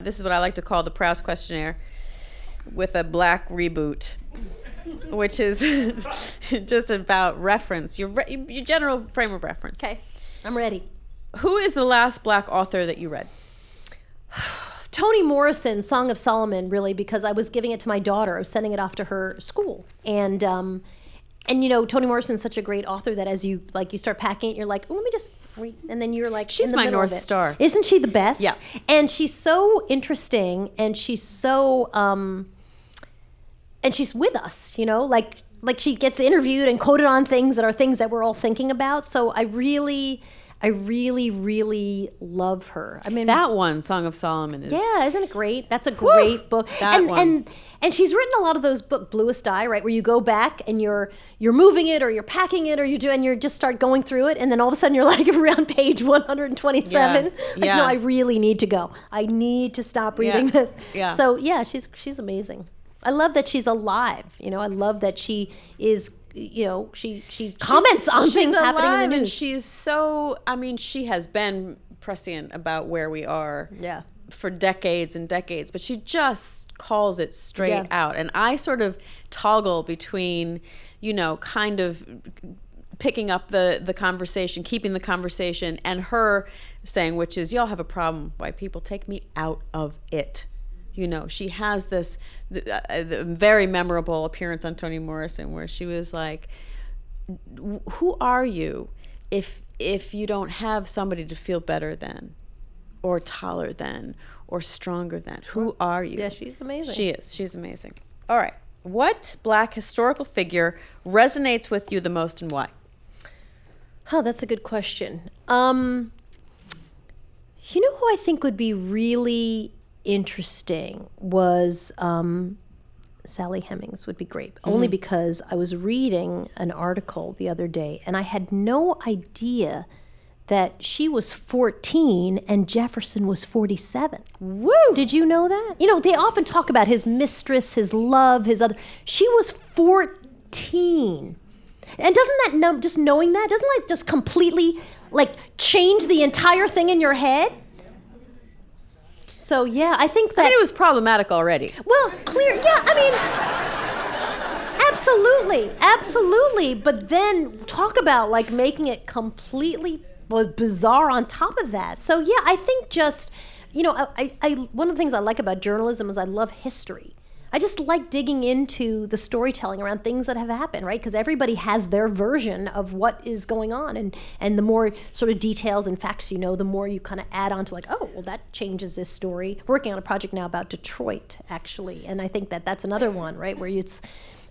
This is what I like to call the Proust Questionnaire with a black reboot, which is just about reference, your general frame of reference. Okay, I'm ready. Who is the last black author that you read? Toni Morrison, Song of Solomon, really, because I was giving it to my daughter. I was sending it off to her school. And you know, Toni Morrison's such a great author that as you start packing it, you're like, oh, let me just read. And then you're like, she's in the my middle North of it. Star. Isn't she the best? Yeah. And she's so interesting, and she's so, and she's with us, you know, like she gets interviewed and quoted on things that we're all thinking about. So I really love her. I mean, that one, Song of Solomon, is isn't it great? That's a great book. One. And she's written a lot of those books, Bluest Eye, right, where you go back and you're moving it or you're packing it or you just start going through it, and then all of a sudden you're like around page 127. Yeah. No, I really need to go. I need to stop reading this. Yeah. So yeah, she's amazing. I love that she's alive. You know, I love that she is. You know, she comments on things happening in the news. And she's so, I mean, she has been prescient about where we are for decades and decades, but she just calls it straight out. And I sort of toggle between, you know, kind of picking up the conversation, keeping the conversation, and her saying, which is, y'all have a problem, white people, take me out of it. You know, she has this very memorable appearance on Toni Morrison where she was like, who are you if you don't have somebody to feel better than or taller than or stronger than? Who are you? Yeah, she's amazing. She is. She's amazing. All right. What black historical figure resonates with you the most and why? Oh, that's a good question. You know who I think would be really interesting was Sally Hemings would be great, only because I was reading an article the other day and I had no idea that she was 14 and Jefferson was 47. Woo! Did you know that? You know, they often talk about his mistress, his love, his other. She was 14. And doesn't that, just knowing that, doesn't that just completely change the entire thing in your head? So yeah, I think that it was problematic already. Well, absolutely. But then talk about making it completely bizarre on top of that. So yeah, I think just, you know, I one of the things I like about journalism is I love history. I just like digging into the storytelling around things that have happened, right? Because everybody has their version of what is going on. And the more sort of details and facts you know, the more you kind of add on to oh, well, that changes this story. We're working on a project now about Detroit, actually. And I think that that's another one, right? Where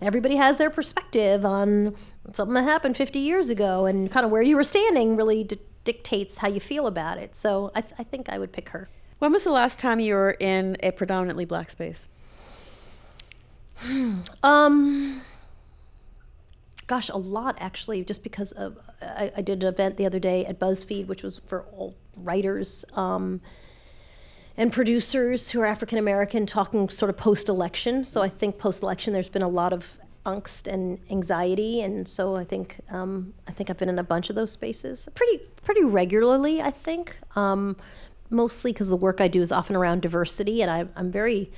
everybody has their perspective on something that happened 50 years ago, and kind of where you were standing really dictates how you feel about it. So I think I would pick her. When was the last time you were in a predominantly black space? Gosh, a lot actually, just because of I did an event the other day at BuzzFeed, which was for all writers and producers who are African American, talking sort of post-election. So I think post-election there's been a lot of angst and anxiety, and so I think I've been in a bunch of those spaces pretty regularly. I think mostly because the work I do is often around diversity, and I'm very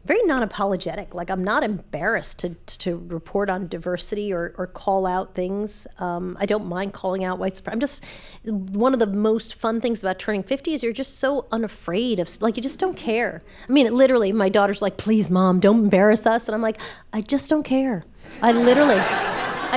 non-apologetic. I'm not embarrassed to report on diversity or call out things. I don't mind calling out white supremacy. I'm just, one of the most fun things about turning 50 is you're just so unafraid of, you just don't care. I mean, literally, my daughter's like, please, Mom, don't embarrass us. And I'm like, I just don't care. I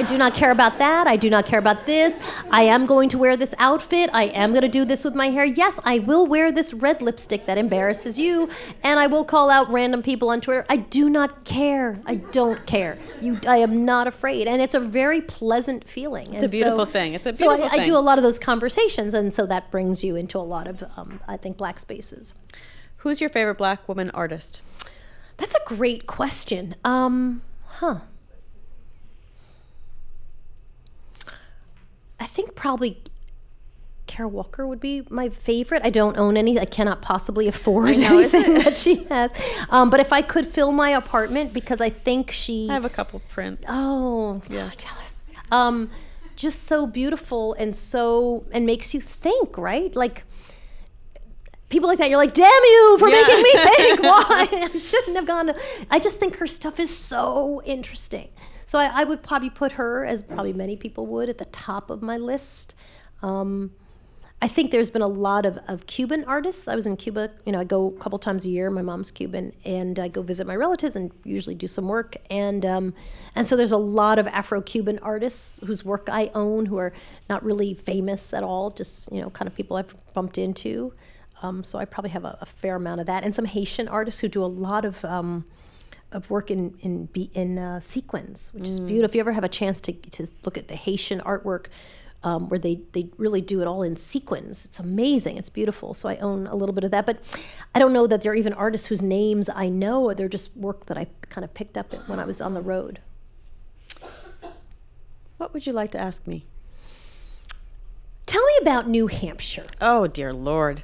do not care about that. I do not care about this. I am going to wear this outfit. I am going to do this with my hair. Yes, I will wear this red lipstick that embarrasses you, and I will call out random people on Twitter. I do not care. I don't care. I am not afraid, and it's a very pleasant feeling. It's a beautiful thing. It's a beautiful thing. I do a lot of those conversations, and so that brings you into a lot of, I think, black spaces. Who's your favorite black woman artist? That's a great question. I think probably Carroll Walker would be my favorite. I don't own any. I cannot possibly afford anything that she has. But if I could fill my apartment, because I think I have a couple prints. Oh, yeah, jealous. Just so beautiful and makes you think, right? people like that, you're like, damn you for making me think. Why? I shouldn't have gone. I just think her stuff is so interesting. So I would probably put her, as probably many people would, at the top of my list. I think there's been a lot of Cuban artists. I was in Cuba, I go a couple times a year. My mom's Cuban, and I go visit my relatives and usually do some work. And so there's a lot of Afro-Cuban artists whose work I own, who are not really famous at all, just kind of people I've bumped into. So I probably have a fair amount of that, and some Haitian artists who do a lot of work in sequins, which is beautiful. If you ever have a chance to look at the Haitian artwork, where they really do it all in sequins, it's amazing. It's beautiful. So I own a little bit of that, but I don't know that there are even artists whose names I know, or they're just work that I kind of picked up when I was on the road. What would you like to ask me? Tell me about New Hampshire. Oh, dear Lord.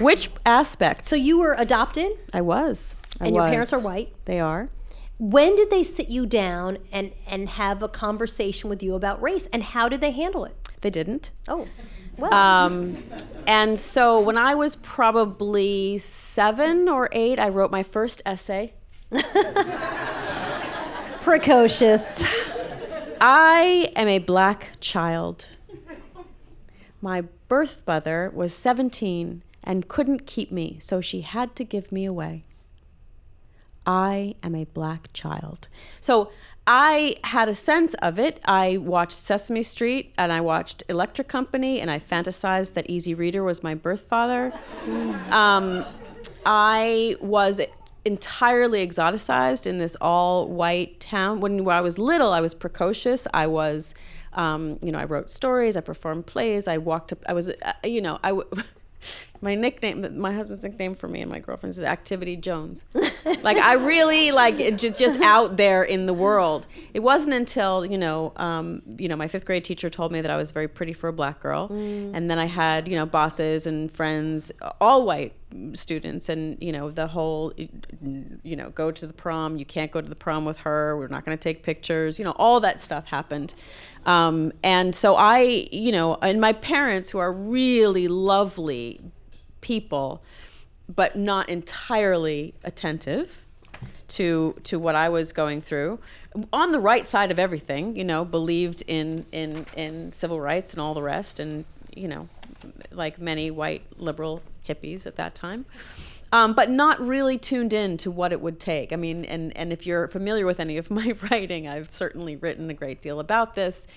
Which aspect? So you were adopted? I was. And your parents are white? They are. When did they sit you down and have a conversation with you about race, and how did they handle it? They didn't. Oh, well. And so when I was probably 7 or 8, I wrote my first essay. Precocious. I am a black child. My birth mother was 17 and couldn't keep me, so she had to give me away. I am a black child. So I had a sense of it. I watched Sesame Street, and I watched Electric Company, and I fantasized that Easy Reader was my birth father. I was entirely exoticized in this all-white town. When I was little, I was precocious. I was, I wrote stories. I performed plays. I walked up. I was, my nickname, my husband's nickname for me and my girlfriend's is Activity Jones. Like, I really, just out there in the world. It wasn't until, my 5th grade teacher told me that I was very pretty for a black girl. And then I had, bosses and friends, all white students, and, the whole, go to the prom. You can't go to the prom with her. We're not going to take pictures. All that stuff happened. And so and my parents, who are really lovely people, but not entirely attentive to what I was going through, on the right side of everything, believed in civil rights and all the rest, and like many white liberal hippies at that time, but not really tuned in to what it would take. I mean, and if you're familiar with any of my writing, I've certainly written a great deal about this.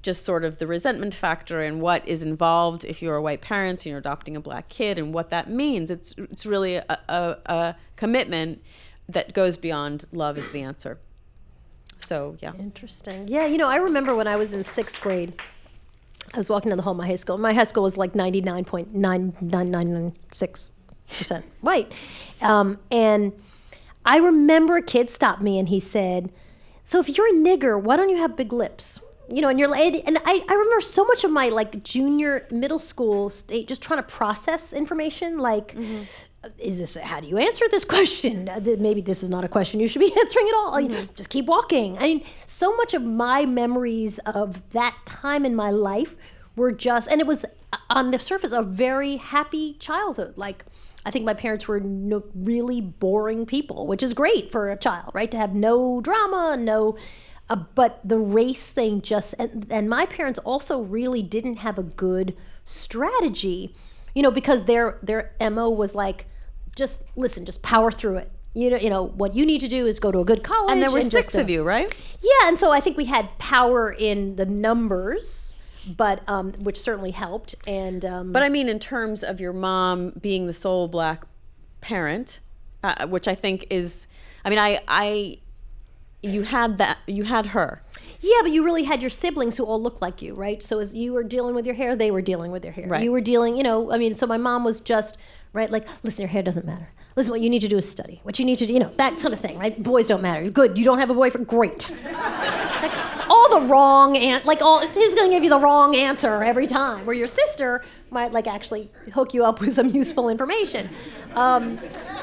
Just sort of the resentment factor and what is involved if you're a white parent and you're adopting a black kid, and what that means. It's really a commitment that goes beyond love is the answer. So, yeah. Interesting. Yeah, I remember when I was in 6th grade, I was walking down the hall of my high school. My high school was like 99.9996% white. And I remember a kid stopped me and he said, "So if you're a nigger, why don't you have big lips?" And I remember so much of my junior middle school state just trying to process information, how do you answer this question? Maybe this is not a question you should be answering at all. Just keep walking. I mean, so much of my memories of that time in my life were and it was on the surface a very happy childhood. I think my parents were really boring people, which is great for a child, right? To have no drama, but the race thing and my parents also really didn't have a good strategy, because their MO was just listen, just power through it. What you need to do is go to a good college. And there were 6 of you, right? Yeah, and so I think we had power in the numbers, but which certainly helped. And but I mean, in terms of your mom being the sole black parent, which I think is, you had her. Yeah, but you really had your siblings who all looked like you, right? So as you were dealing with your hair, they were dealing with their hair. Right. You were dealing, so my mom was just, right, listen, your hair doesn't matter. Listen, what you need to do is study. What you need to do, that sort of thing, right? Boys don't matter. Good, you don't have a boyfriend? Great. All the wrong, who's going to give you the wrong answer every time? Where your sister might actually hook you up with some useful information.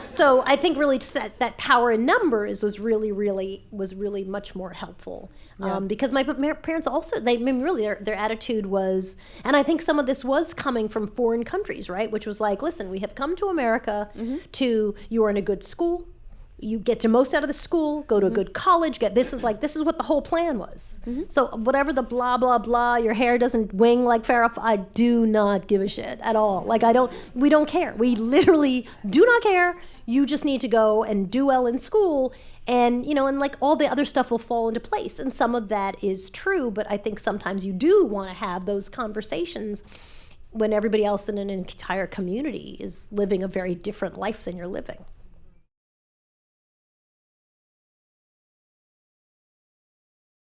So I think really just that power in numbers was really much more helpful. Because my parents also, their attitude was, and I think some of this was coming from foreign countries, right? Which was like, listen, we have come to America you are in a good school, you get the most out of the school, go to a good college, this is what the whole plan was. So whatever the blah, blah, blah, your hair doesn't wing like Farrah, I do not give a shit at all. Like we don't care. We literally do not care. You just need to go and do well in school, and and like all the other stuff will fall into place. And some of that is true, but I think sometimes you do want to have those conversations when everybody else in an entire community is living a very different life than you're living.